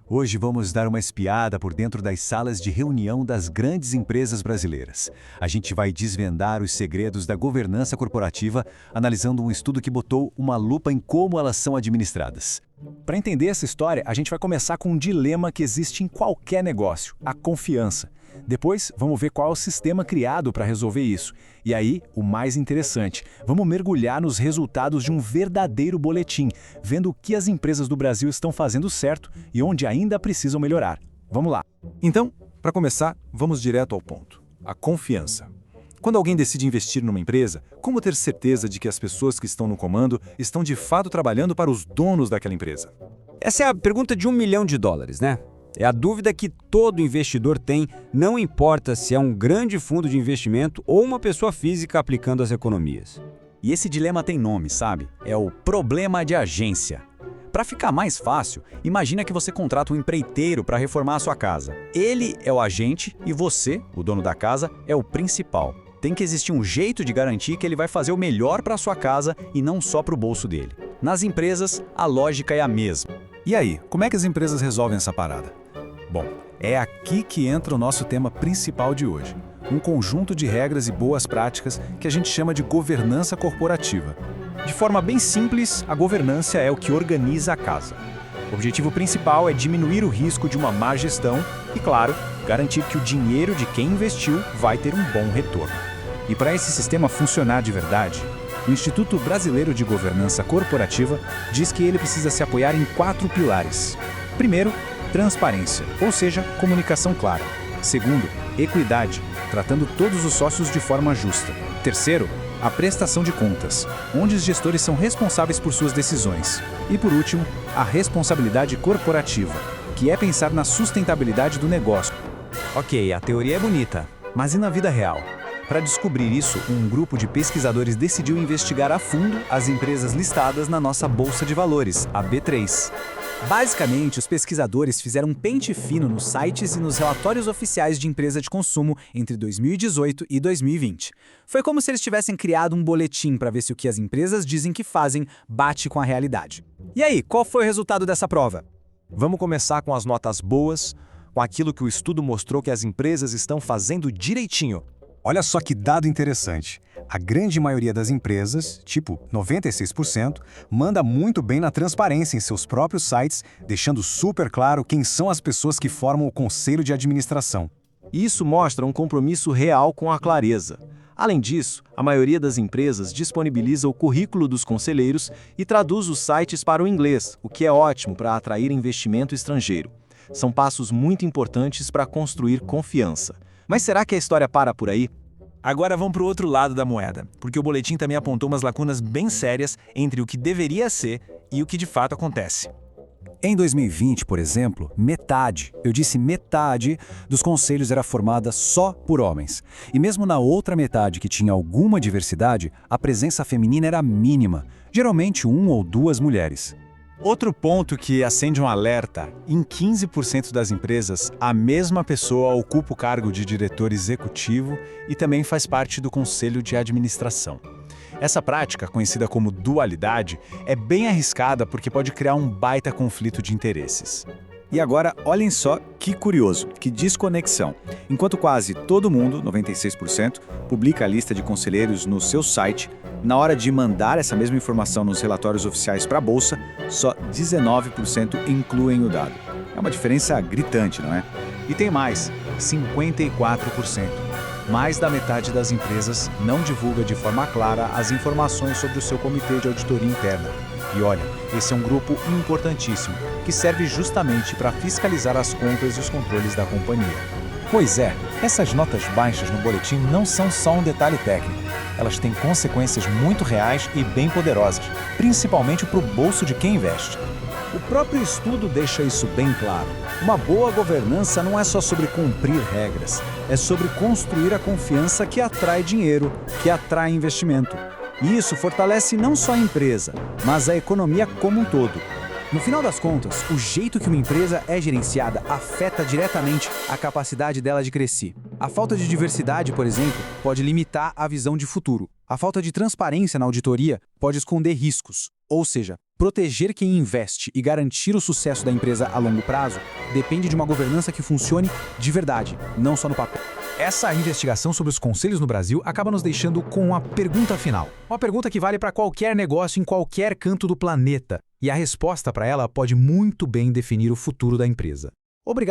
Hoje vamos dar uma espiada por dentro das salas de reunião das grandes empresas brasileiras. A gente vai desvendar os segredos da governança corporativa, analisando um estudo que botou uma lupa em como elas são administradas. Para entender essa história, a gente vai começar com um dilema que existe em qualquer negócio: a confiança. Depois, vamos ver qual é o sistema criado para resolver isso. E aí, o mais interessante, vamos mergulhar nos resultados de um verdadeiro boletim, vendo o que as empresas do Brasil estão fazendo certo e onde ainda precisam melhorar. Vamos lá! Então, para começar, vamos direto ao ponto: a confiança. Quando alguém decide investir numa empresa, como ter certeza de que as pessoas que estão no comando estão de fato trabalhando para os donos daquela empresa? Essa é a pergunta de $1 milhão, né? É a dúvida que todo investidor tem, não importa se é um grande fundo de investimento ou uma pessoa física aplicando as economias. E esse dilema tem nome, sabe? É o problema de agência. Para ficar mais fácil, imagina que você contrata um empreiteiro para reformar a sua casa. Ele é o agente e você, o dono da casa, é o principal. Tem que existir um jeito de garantir que ele vai fazer o melhor para a sua casa e não só para o bolso dele. Nas empresas, a lógica é a mesma. E aí, como é que as empresas resolvem essa parada? Bom, é aqui que entra o nosso tema principal de hoje: um conjunto de regras e boas práticas que a gente chama de governança corporativa. De forma bem simples, a governança é o que organiza a casa. O objetivo principal é diminuir o risco de uma má gestão e, claro, garantir que o dinheiro de quem investiu vai ter um bom retorno. E para esse sistema funcionar de verdade, o Instituto Brasileiro de Governança Corporativa diz que ele precisa se apoiar em 4 pilares. Primeiro, transparência, ou seja, comunicação clara. Segundo, equidade, tratando todos os sócios de forma justa. Terceiro, a prestação de contas, onde os gestores são responsáveis por suas decisões. E por último, a responsabilidade corporativa, que é pensar na sustentabilidade do negócio. Ok, a teoria é bonita, mas e na vida real? Para descobrir isso, um grupo de pesquisadores decidiu investigar a fundo as empresas listadas na nossa Bolsa de Valores, a B3. Basicamente, os pesquisadores fizeram um pente fino nos sites e nos relatórios oficiais de empresa de consumo entre 2018 e 2020. Foi como se eles tivessem criado um boletim para ver se o que as empresas dizem que fazem bate com a realidade. E aí, qual foi o resultado dessa prova? Vamos começar com as notas boas, com aquilo que o estudo mostrou que as empresas estão fazendo direitinho. Olha só que dado interessante. A grande maioria das empresas, tipo 96%, manda muito bem na transparência em seus próprios sites, deixando super claro quem são as pessoas que formam o conselho de administração. Isso mostra um compromisso real com a clareza. Além disso, a maioria das empresas disponibiliza o currículo dos conselheiros e traduz os sites para o inglês, o que é ótimo para atrair investimento estrangeiro. São passos muito importantes para construir confiança. Mas será que a história para por aí? Agora vamos para o outro lado da moeda, porque o boletim também apontou umas lacunas bem sérias entre o que deveria ser e o que de fato acontece. Em 2020, por exemplo, metade dos conselhos era formada só por homens. E mesmo na outra metade que tinha alguma diversidade, a presença feminina era mínima, geralmente 1 ou 2 mulheres. Outro ponto que acende um alerta: em 15% das empresas, a mesma pessoa ocupa o cargo de diretor executivo e também faz parte do conselho de administração. Essa prática, conhecida como dualidade, é bem arriscada porque pode criar um baita conflito de interesses. E agora, olhem só que curioso, que desconexão. Enquanto quase todo mundo, 96%, publica a lista de conselheiros no seu site, na hora de mandar essa mesma informação nos relatórios oficiais para a Bolsa, só 19% incluem o dado. É uma diferença gritante, não é? E tem mais, 54%. Mais da metade das empresas não divulga de forma clara as informações sobre o seu comitê de auditoria interna. E olha, esse é um grupo importantíssimo, que serve justamente para fiscalizar as contas e os controles da companhia. Pois é, essas notas baixas no boletim não são só um detalhe técnico. Elas têm consequências muito reais e bem poderosas, principalmente para o bolso de quem investe. O próprio estudo deixa isso bem claro. Uma boa governança não é só sobre cumprir regras, é sobre construir a confiança que atrai dinheiro, que atrai investimento. E isso fortalece não só a empresa, mas a economia como um todo. No final das contas, o jeito que uma empresa é gerenciada afeta diretamente a capacidade dela de crescer. A falta de diversidade, por exemplo, pode limitar a visão de futuro. A falta de transparência na auditoria pode esconder riscos. Ou seja, Proteger quem investe e garantir o sucesso da empresa a longo prazo depende de uma governança que funcione de verdade, não só no papel. Essa investigação sobre os conselhos no Brasil acaba nos deixando com a pergunta final. Uma pergunta que vale para qualquer negócio em qualquer canto do planeta. E a resposta para ela pode muito bem definir o futuro da empresa. Obrigado.